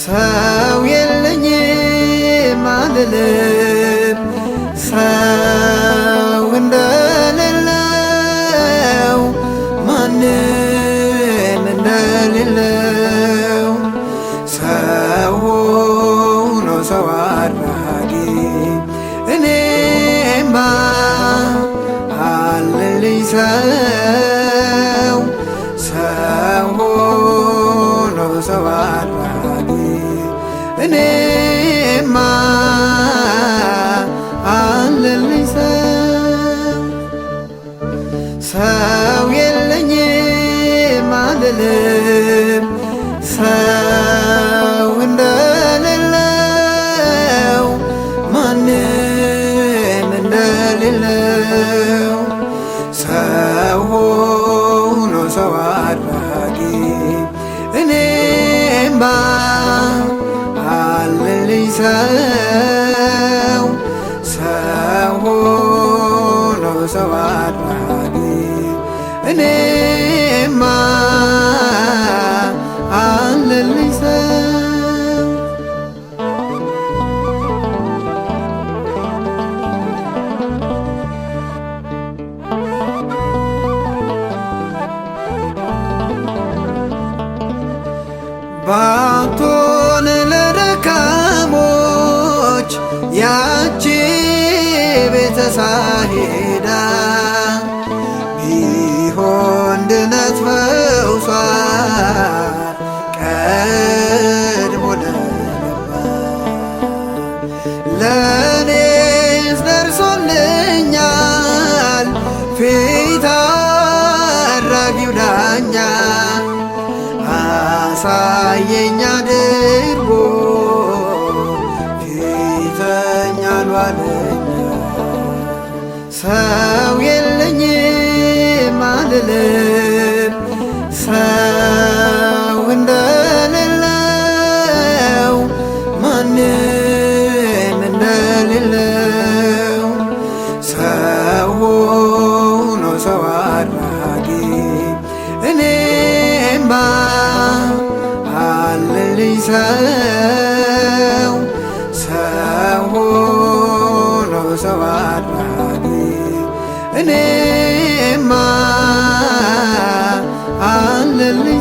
ሰው የለኝም አልልም ሰው እንደሌለው ማንም እንደሌለው ሰው ሆኖ ሰው አድራጊ እኔማ አለልኝ ሰው ሆኖ ሰው አድራጊ እኔማ አለልኝ ሰው የለኝም አልልም ሰው እንደሌለው ማንም እንደሌለው ሰው ሆኖ ሰው አድራጊ እኔማ አለልኝ ሰው ሆኖ ሰው አድራጊ እኔማ አለልኝ ባቶን ለደካሞች ያቺ ቤተሳይዳ ቢሆን ድነት ፈውሷ ቀድሞ ለገባ ለእኔስ ደርሶልኛል ፊት አድራጊው ዳኛ አሳየኝ አድርጎ ፊተኛ ሏለኛ ሰው የለኝም አልልም ሰው እንደሌለው ማንም እንደሌለው ሰው ሆኖ ሰው አድራጊ እኔማ አለልኝ ሰው ሆኖ ሰው አድራጊ እኔማ አለልኝ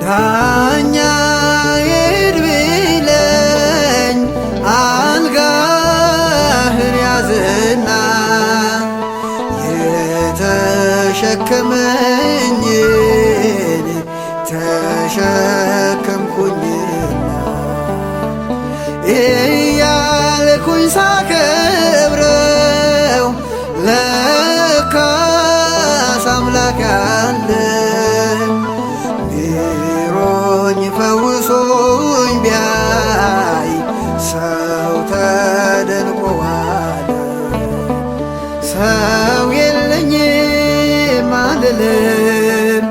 ዳኛ ሂድ ቢለኝ አልጋህን ያዝና የተሸከመኝን ተሸከምኩኝና እያልኩኝ ሳከብረው ለካስ አምላክ አለ ፈውሶኝ ቢያይ ሰው ተደንቆ ዋለ ሰው የለኝም አልልም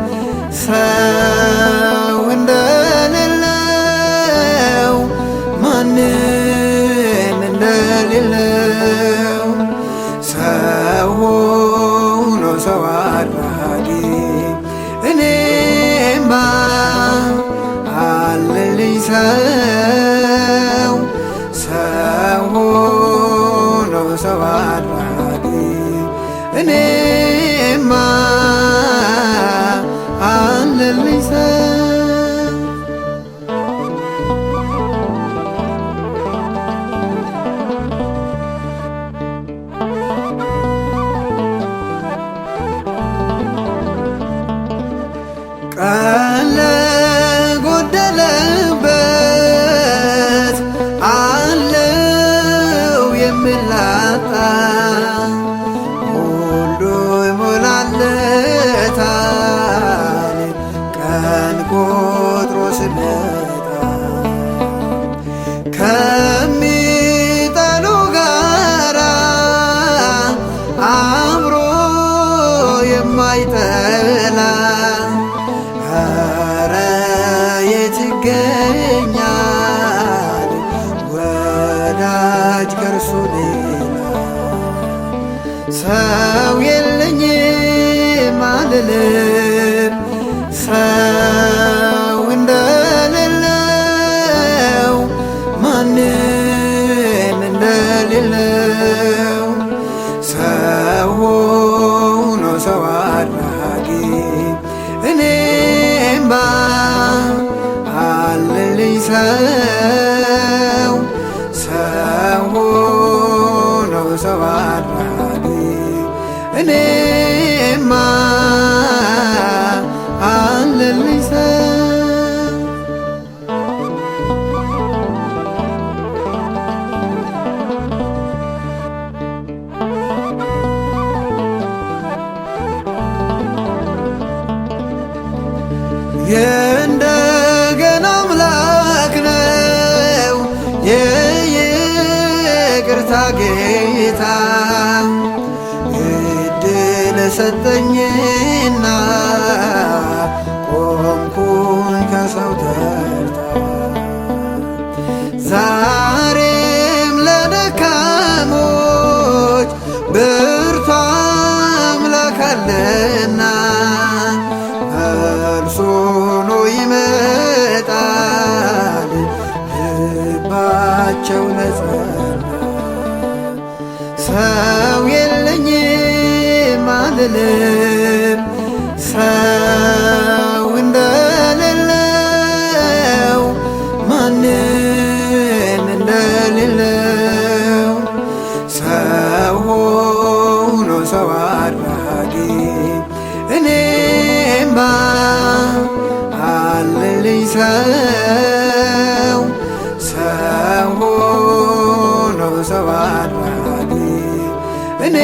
ሰው እንደሌለው ማንም እንደሌለው ሰው ሆኖ ሰው አድራጊ እኔማ አለልኝ ሰው ሆኖ ሰው አድራጊ እኔማ አለልኝ ቀለ ጎደለበት አለው ምን ላጣ ሁሉ ይሞላለታል ቀን ቆጥሮ ሲመጣ ከሚጠሉ ጋራ አብሮ የማይጠላ ኧረ የት ይገኛል ወዳጅ ከእርሱ ሌላ ሰው የለኝም አልልም ሰው እንደሌለው ማንም እንደሌለው ሰው ሆኖ ሰው አድራጊ እኔም አለልኝ ሰው ሆኖ ሰው አድራጊ እኔማ አለልኝ ሰው የእንደገና አምላክ ነው የይቅርታ ጌታ እድል ሰጠኝና ቆምኩኝ ከሰው ተርታ ዛሬም ለደካሞች ብርቱ አምላክ አለና እርሱ ሆኖ ይመጣል ልባቸው ለጸና ሰው የለኝም አልልም ሰው እንደሌለው ማንም እንደሌለው ሰው ሆኖ ሰው አድራጊ እኔማ አለልኝ ሰው ሆኖ ሰው አድራጊ እኔ